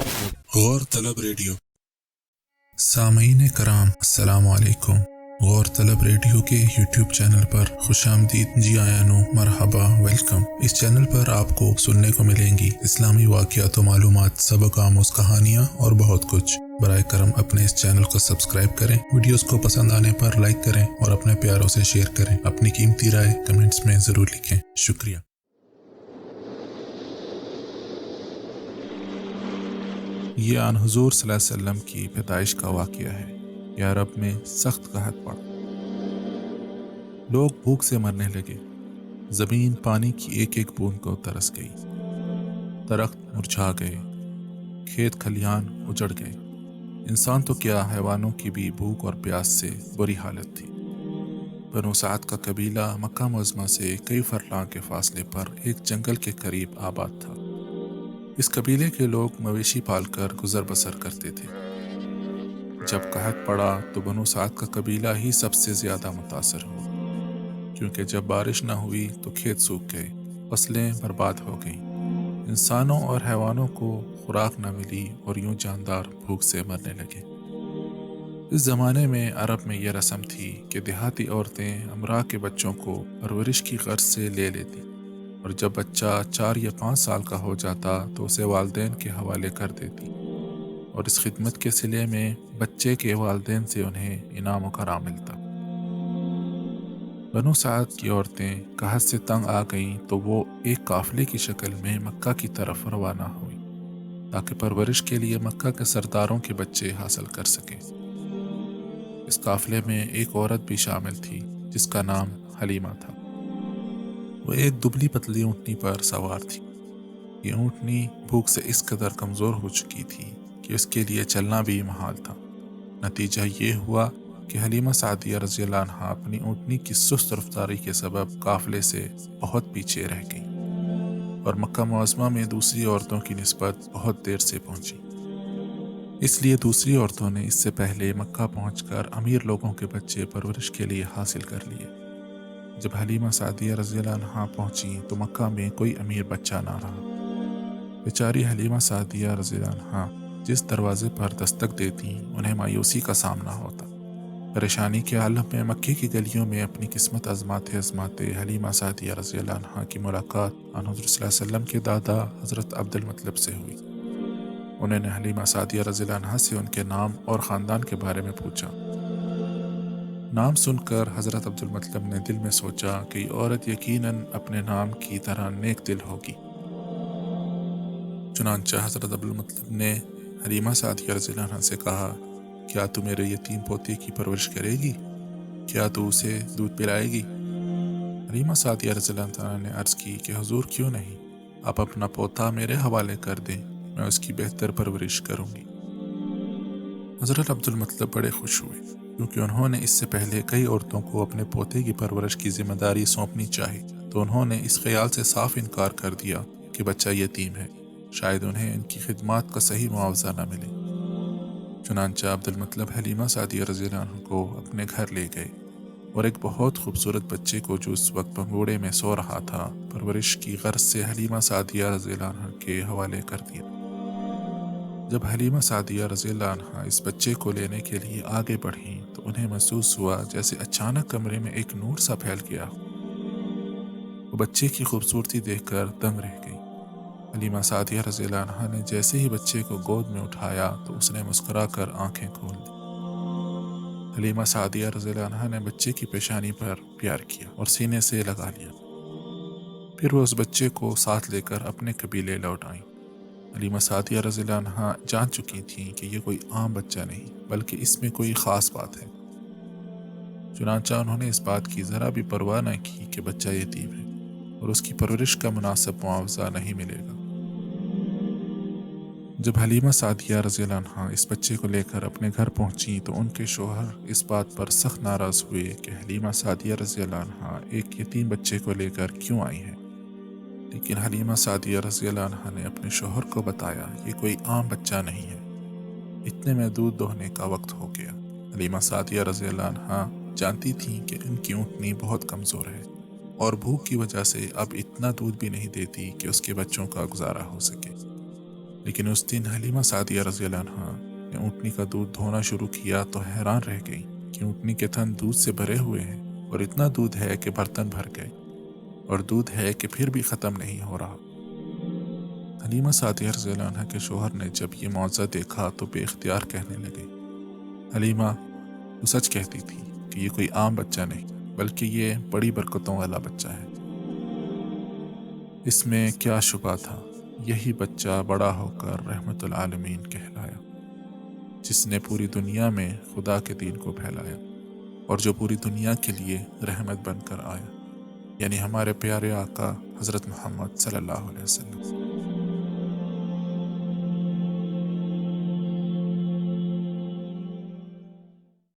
غور طلب ریڈیو سامعین کرام السلام علیکم۔ غور طلب ریڈیو کے یوٹیوب چینل پر خوش آمدید، جی آیا نو، مرحبا، ویلکم۔ اس چینل پر آپ کو سننے کو ملیں گی اسلامی واقعات و معلومات، سبق آموز کہانیاں اور بہت کچھ۔ برائے کرم اپنے اس چینل کو سبسکرائب کریں، ویڈیوز کو پسند آنے پر لائک کریں اور اپنے پیاروں سے شیئر کریں۔ اپنی قیمتی رائے کمنٹس میں ضرور لکھیں۔ شکریہ۔ یہ آن حضور صلی اللہ علیہ وسلم کی پیدائش کا واقعہ ہے کہ عرب میں سخت قحط پڑا، لوگ بھوک سے مرنے لگے، زمین پانی کی ایک ایک بوند کو ترس گئی، درخت مرجھا گئے، کھیت کھلیان اجڑ گئے، انسان تو کیا حیوانوں کی بھی بھوک اور پیاس سے بری حالت تھی۔ بنو سعد کا قبیلہ مکہ معظمہ سے کئی فرلاں کے فاصلے پر ایک جنگل کے قریب آباد تھا۔ اس قبیلے کے لوگ مویشی پال کر گزر بسر کرتے تھے۔ جب قحط پڑا تو بنو سعد کا قبیلہ ہی سب سے زیادہ متاثر ہوا، کیونکہ جب بارش نہ ہوئی تو کھیت سوکھ گئے، فصلیں برباد ہو گئیں، انسانوں اور حیوانوں کو خوراک نہ ملی اور یوں جاندار بھوک سے مرنے لگے۔ اس زمانے میں عرب میں یہ رسم تھی کہ دیہاتی عورتیں امراء کے بچوں کو پرورش کی غرض سے لے لیتی، اور جب بچہ 4 یا 5 سال کا ہو جاتا تو اسے والدین کے حوالے کر دیتی، اور اس خدمت کے صلے میں بچے کے والدین سے انہیں انعام و کرام ملتا۔ بنو سعد کی عورتیں قحط سے تنگ آ گئیں تو وہ ایک قافلے کی شکل میں مکہ کی طرف روانہ ہوئیں تاکہ پرورش کے لیے مکہ کے سرداروں کے بچے حاصل کر سکیں۔ اس قافلے میں ایک عورت بھی شامل تھی جس کا نام حلیمہ تھا۔ وہ ایک دبلی پتلی اونٹنی پر سوار تھی۔ یہ اونٹنی بھوک سے اس قدر کمزور ہو چکی تھی کہ اس کے لیے چلنا بھی محال تھا۔ نتیجہ یہ ہوا کہ حلیمہ سعدیہ رضی اللہ عنہا اپنی اونٹنی کی سست رفتاری کے سبب قافلے سے بہت پیچھے رہ گئی اور مکہ معظمہ میں دوسری عورتوں کی نسبت بہت دیر سے پہنچی۔ اس لیے دوسری عورتوں نے اس سے پہلے مکہ پہنچ کر امیر لوگوں کے بچے پرورش کے لیے حاصل کر لیے۔ جب حلیمہ سعدیہ رضی اللہ عنہا پہنچی تو مکہ میں کوئی امیر بچہ نہ رہا۔ بیچاری حلیمہ سعدیہ رضی اللہ عنہا جس دروازے پر دستک دیتی انہیں مایوسی کا سامنا ہوتا۔ پریشانی کے عالم میں مکے کی گلیوں میں اپنی قسمت آزماتے حلیمہ سعدیہ رضی اللہ عنہا کی ملاقات آن حضور صلی اللہ علیہ وسلم کے دادا حضرت عبد المطلب سے ہوئی۔ انہوں نے حلیمہ سعدیہ رضی اللہ عنہا سے ان کے نام اور خاندان کے بارے میں پوچھا۔ نام سن کر حضرت عبد المطلب نے دل میں سوچا کہ یہ عورت یقیناً اپنے نام کی طرح نیک دل ہوگی۔ چنانچہ حضرت عبد المطلب نے حلیمہ سعدیہ رضی اللہ عنہا سے کہا، کیا تو میرے یتیم پوتے کی پرورش کرے گی؟ کیا تو اسے دودھ پلائے گی؟ حلیمہ سعدیہ رضی اللہ عنہا نے عرض کی کہ حضور کیوں نہیں، آپ اپنا پوتا میرے حوالے کر دیں، میں اس کی بہتر پرورش کروں گی۔ حضرت عبد المطلب بڑے خوش ہوئے، کیونکہ انہوں نے اس سے پہلے کئی عورتوں کو اپنے پوتے کی پرورش کی ذمہ داری سونپنی چاہی تو انہوں نے اس خیال سے صاف انکار کر دیا کہ بچہ یتیم ہے، شاید انہیں ان کی خدمات کا صحیح معاوضہ نہ ملے۔ چنانچہ عبد المطلب حلیمہ سعدیہ رضی اللہ عنہ کو اپنے گھر لے گئے اور ایک بہت خوبصورت بچے کو جو اس وقت پنگوڑے میں سو رہا تھا پرورش کی غرض سے حلیمہ سعدیہ رضی اللہ عنہ کے حوالے کر دیا۔ جب حلیمہ سعدیہ رضی اللہ عنہا اس بچے کو لینے کے لیے آگے بڑھیں تو انہیں محسوس ہوا جیسے اچانک کمرے میں ایک نور سا پھیل گیا۔ وہ بچے کی خوبصورتی دیکھ کر دنگ رہ گئی۔ حلیمہ سعدیہ رضی اللہ عنہا نے جیسے ہی بچے کو گود میں اٹھایا تو اس نے مسکرا کر آنکھیں کھول دی۔ حلیمہ سعدیہ رضی اللہ عنہا نے بچے کی پیشانی پر پیار کیا اور سینے سے لگا لیا۔ پھر وہ اس بچے کو ساتھ لے کر اپنے قبیلے لوٹ آئیں۔ حلیمہ سعدیہ رضی اللہ عنہا جان چکی تھیں کہ یہ کوئی عام بچہ نہیں بلکہ اس میں کوئی خاص بات ہے۔ چنانچہ انہوں نے اس بات کی ذرا بھی پرواہ نہ کی کہ بچہ یتیم ہے اور اس کی پرورش کا مناسب معاوضہ نہیں ملے گا۔ جب حلیمہ سعدیہ رضی اللہ عنہا اس بچے کو لے کر اپنے گھر پہنچی تو ان کے شوہر اس بات پر سخت ناراض ہوئے کہ حلیمہ سعدیہ رضی اللہ عنہا ایک یتیم بچے کو لے کر کیوں آئی ہیں۔ لیکن حلیمہ سعدیہ رضی اللہ عنہا نے اپنے شوہر کو بتایا یہ کوئی عام بچہ نہیں ہے، اتنے میں دودھ دوہنے کا وقت ہو گیا۔ حلیمہ سعدیہ رضی اللہ عنہا جانتی تھیں کہ ان کی اونٹنی بہت کمزور ہے اور بھوک کی وجہ سے اب اتنا دودھ بھی نہیں دیتی کہ اس کے بچوں کا گزارا ہو سکے۔ لیکن اس دن حلیمہ سعدیہ رضی اللہ عنہا نے اونٹنی کا دودھ دھونا شروع کیا تو حیران رہ گئی کہ اونٹنی کے تھن دودھ سے بھرے ہوئے ہیں، اور اتنا دودھ ہے کہ برتن بھر گئے، اور دودھ ہے کہ پھر بھی ختم نہیں ہو رہا۔ حلیمہ سعدیہ رضی اللہ عنہا کے شوہر نے جب یہ معجزہ دیکھا تو بے اختیار کہنے لگے، حلیمہ تو سچ کہتی تھی کہ یہ کوئی عام بچہ نہیں بلکہ یہ بڑی برکتوں والا بچہ ہے۔ اس میں کیا شبہ تھا، یہی بچہ بڑا ہو کر رحمت العالمین کہلایا، جس نے پوری دنیا میں خدا کے دین کو پھیلایا، اور جو پوری دنیا کے لیے رحمت بن کر آیا، یعنی ہمارے پیارے آقا حضرت محمد صلی اللہ علیہ وسلم۔